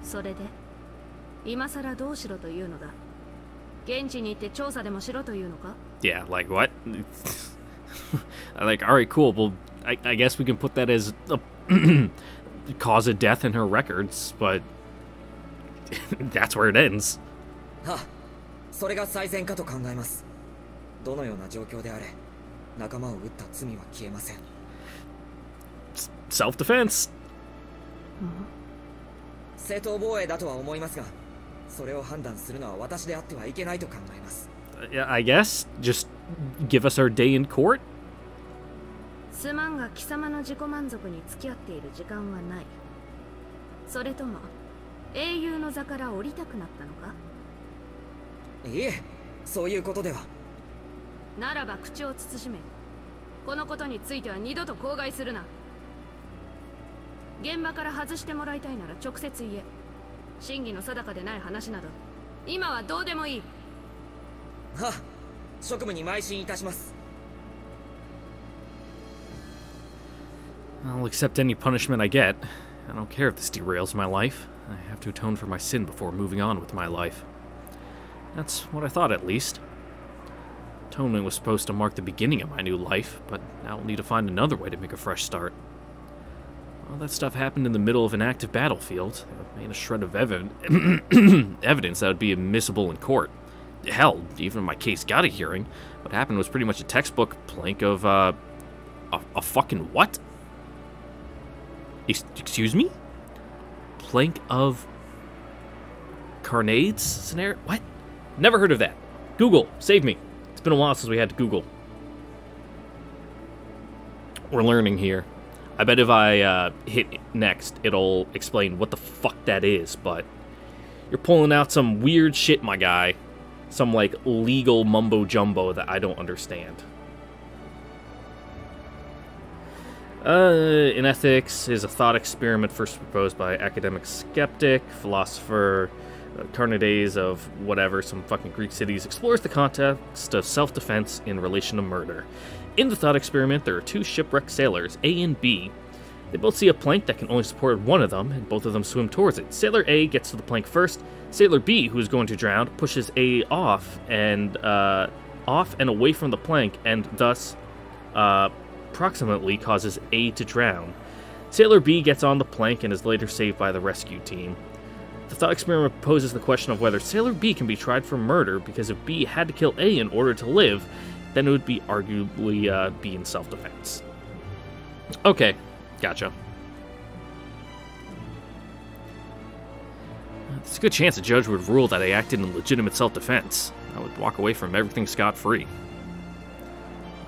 それで今さらどうしろというのだ。現地に行って調査でもしろというのか? Yeah, like what? Like, alright, cool. Well, I guess we can put that as a cause of death in her records, but that's where it ends. はあ、それが最善かと考えます。どのような状況であれ、仲間を撃った罪は消えません。Self-defense. 正当防衛だとは思いますが、それを判断するのは私であってはいけないと考えます。Yeah, I guess just give us our day in court. すまんが貴様の自己満足に付き合っている時間はない。それとも英雄の座から降りたくなったのか? いえ、そういうことでは。ならば口を慎め。このことについては二度と口外するな。現場から外してもらいたいなら直接言え。真偽の定かでない話など今はどうでもいい。はあ、職務に邁進いたします。 I'll accept any punishment I get. I don't care if this derails my life. I have to atone for my sin before moving on with my life. That's what I thought, at least. Atonement was supposed to mark the beginning of my new life, but now I'll need to find another way to make a fresh start. All that stuff happened in the middle of an active battlefield. It made a shred of evidence that would be admissible in court. Hell, even if my case got a hearing, what happened was pretty much a textbook plank of, a fucking what? Excuse me? Plank of carnades scenario? What? Never heard of that. Google, save me. It's been a while since we had to Google. We're learning here. I bet if I hit next, it'll explain what the fuck that is, but you're pulling out some weird shit, my guy. Some, like, legal mumbo-jumbo that I don't understand. In ethics is a thought experiment first proposed by academic skeptic, philosopher, Carneades of whatever, some fucking Greek cities, explores the context of self-defense in relation to murder. In the thought experiment, there are two shipwrecked sailors, A and B. They both see a plank that can only support one of them, and both of them swim towards it. Sailor A gets to the plank first. Sailor B, who is going to drown, pushes A off and away from the plank, and thus approximately causes A to drown. Sailor B gets on the plank and is later saved by the rescue team. The thought experiment poses the question of whether Sailor B can be tried for murder, because if B had to kill A in order to live, then it would be arguably be in self-defense. Okay, gotcha. There's a good chance a judge would rule that I acted in legitimate self-defense. I would walk away from everything scot-free.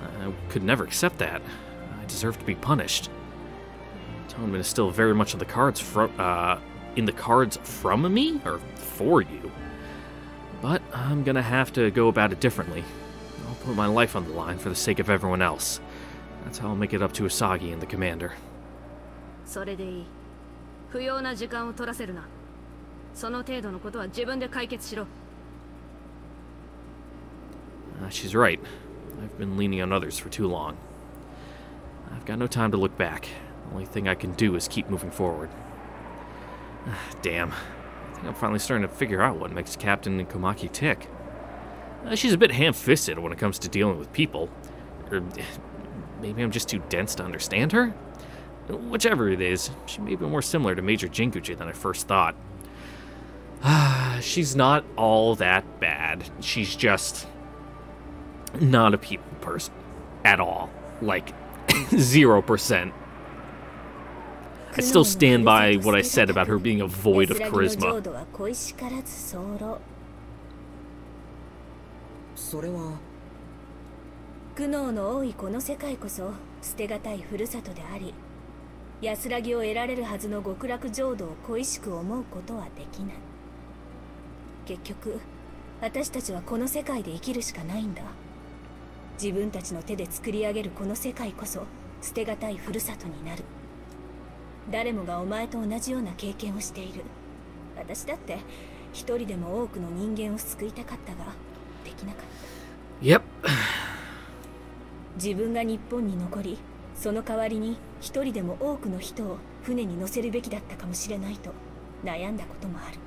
I could never accept that. I deserve to be punished. Atonement is still very much in the cards from me, or for you. But I'm gonna have to go about it differently. I'll put my life on the line for the sake of everyone else. That's how I'll make it up to Usagi and the commander. それでいい。不要な時間を取らせるな。その程度のことは自分で解決しろ。She's right. I've been leaning on others for too long. I've got no time to look back. The only thing I can do is keep moving forward. Damn. I think I'm finally starting to figure out what makes Captain Komaki tick. She's a bit ham-fisted when it comes to dealing with people. Or maybe I'm just too dense to understand her? Whichever it is, she may be more similar to Major Jinguji than I first thought. She's not all that bad. She's just not a people person at all. Like, 0%. I still stand by what I said about her being a void of charisma. それは苦悩の多いこの世界こそ捨てがたいふるさとであり、安らぎを得られるはずの極楽浄土を恋しく思うことはできない。結局私たちはこの世界で生きるしかないんだ。自分たちの手で作り上げるこの世界こそ捨てがたいふるさとになる。誰もがお前と同じような経験をしている。私だって一人でも多くの人間を救いたかったができなかった。Yep. 自分が日本に残り、その代わりに一人でも多くの人を船に乗せるべきだったかもしれないと悩んだこともある。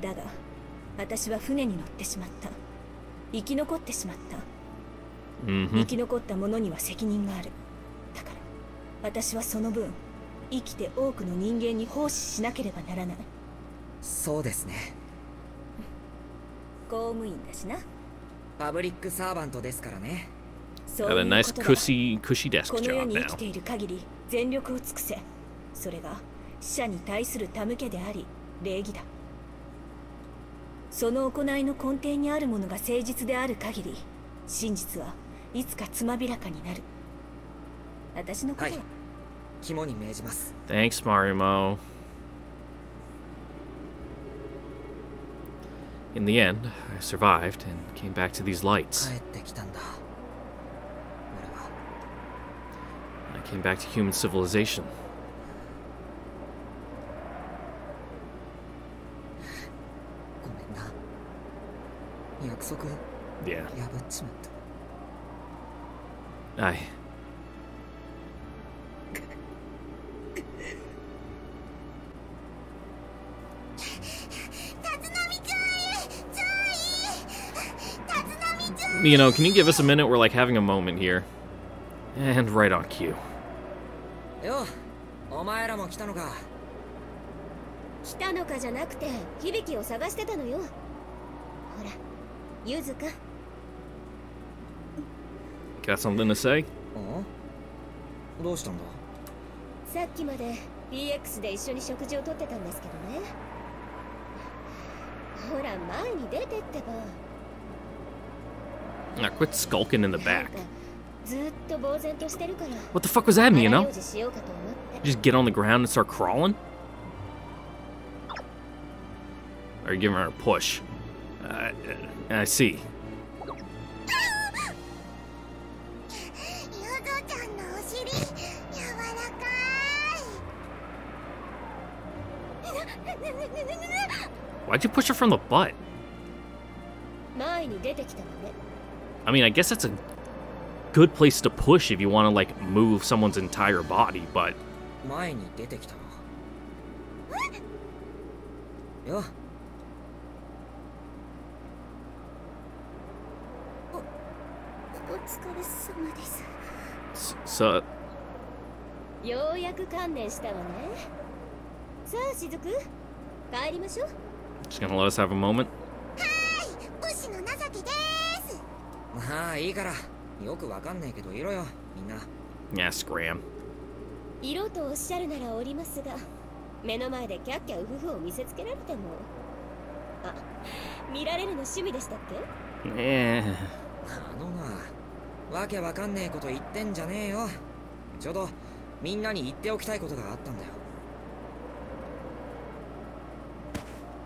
だが私は船に乗ってしまった。生き残ってしまった。生き残った者には責任がある。だから私はその分生きて多くの人間に奉仕しなければならない。そうですね。公務員だしな。パブリックサーバントですからね。Got a nice cushy desk この世 job に生 now. きている限り全力を尽くせ。それが死者に対する手向けであり礼儀だ。その行いの根底にあるものが誠実である限り、真実はいつかつまびらかになる。私のことは、はい、肝に銘じます。Thanks, Marimo. In the end, I survived and came back to these lights. 帰ってきたんだ。俺は。I came back to human civilization. ごめんな。約束 Yeah. 破っちまった。I... You know, can you give us a minute? We're like having a moment here. And right on cue. よ、お前らも来たのか。来たのかじゃなくて響を探してたのよ。ほら、ゆずか。Got something to say? どうしたんだ。さっきまで PX で一緒に食事をとってたんですけどね。ほら、前に出てってば。Now quit skulking in the back. ずっと呆然としてるから。 What the fuck was that, you know? 用事しようかと思って。 Just get on the ground and start crawling? Or giving her a push? I see. ゆずちゃんのお尻柔らかい。 Why'd you push her from the butt? 前に出てきたわね。 I mean, I guess that's a good place to push if you want to, like, move someone's entire body, but... 前に出てきたな。よ。お疲れ様です。So... ようやく観念したわね。さあ、しずく、帰りましょう。 Just gonna let us have a moment? 武士の情けです。まあいいから。よくわかんねえけどいろよ、みんな。Yeah, scram. 色とおっしゃるならおりますが、目の前でキャッキャウフフを見せつけられても。あ、見られるの趣味でしたっけ？ Eh... わけわかんねえこと言ってんじゃねえよ。ちょうどみんなに言っておきたいことがあったんだよ。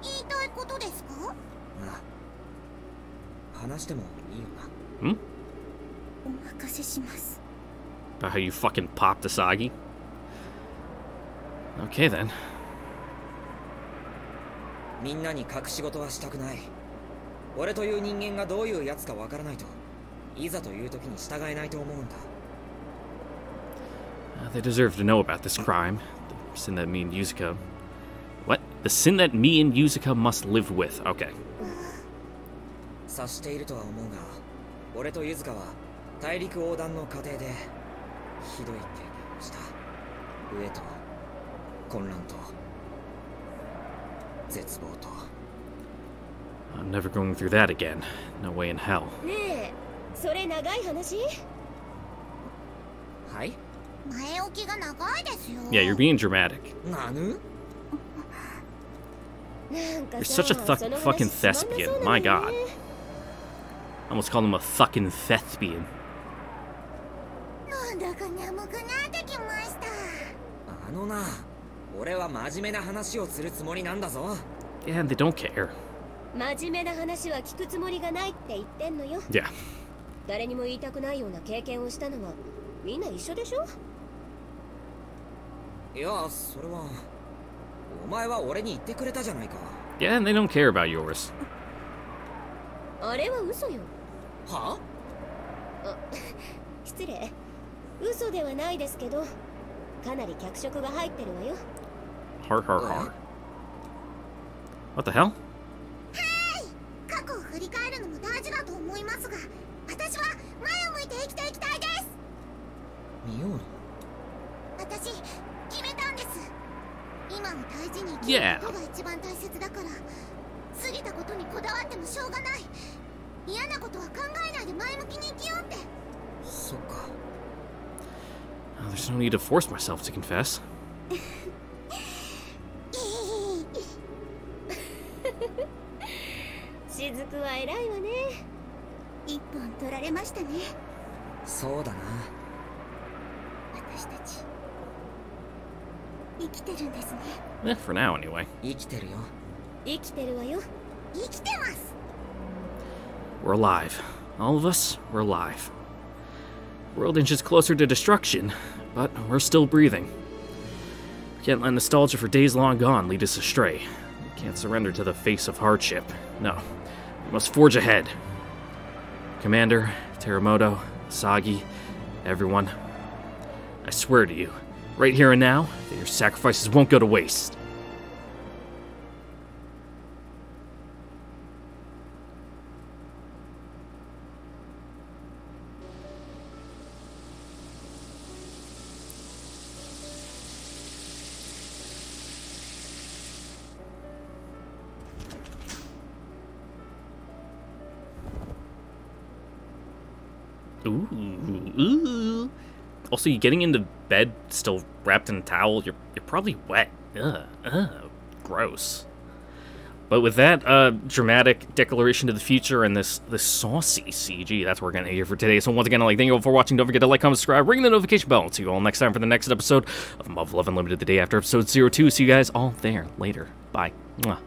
言いたいことですか？ああ、話してもいいよな。Hmm? お任せします。 About how you fucking popped Asagi? Okay, then. みんなに隠し事はしたくない。俺という人間がどういうやつかわからないといざという時に従えないと思うんだ。 They deserve to know about this crime. The sin that me and Yuzuka... What? The sin that me and Yuzuka must live with. Okay. 察しているとは思うが、俺とユズカは大陸横断の過程でひどい経験をした。飢えと混乱と絶望と。 I'm never going through that again. No way in hell. ねえ、それ長い話？はい？前置きが長いですよ。 Yeah, you're being dramatic. なぬ？ You're such a fucking thespian. My god. I almost called him a fucking thespian. なんだか眠くなってきました。あのな、俺は真面目な話をするつもりなんだぞ。 Yeah, they don't care. 真面目な話は聞くつもりがないって言ってんのよ。 Yeah. 誰にも言いたくないような経験をしたのはみんな一緒でしょ？いや、それはお前は俺に言ってくれたじゃないか。 Yeah, and they don't care about yours. あれは嘘よ。は？あ、失礼。嘘ではないですけど、かなり脚色が入ってるわよ。Har har har. What the hell? 過去を振り返るのも大事だと思いますが、私は前を向いて生きていきたいです。見ようの。私決めたんです。今を大事に生きることが一番大切だから、過ぎたことにこだわってもしょうがない。嫌なことは考えないで前向きに生きようって。そっか。Oh, there's no need to force myself to confess. 雫は偉いわね。一本取られましたね。そうだな。私たち生きてるんですね。 Eh, for now, anyway. 生きてるよ。生きてるわよ。生きてます。 We're alive. All of us, we're alive. World inches closer to destruction, but we're still breathing. We can't let nostalgia for days long gone lead us astray. We can't surrender to the face of hardship. No, we must forge ahead. Commander, Teramoto, Sagi, everyone, I swear to you, right here and now, that your sacrifices won't go to waste. Ooh. Also, you getting into bed still wrapped in a towel, you're probably wet. Gross. But with that dramatic declaration to the future and this saucy CG, that's what we're going to hear for today. So once again, I'd like to thank you all for watching. Don't forget to like, comment, subscribe, ring the notification bell. See you all next time for the next episode of Marvel Love Unlimited, the day after episode 02. See you guys all there later. Bye. Mwah.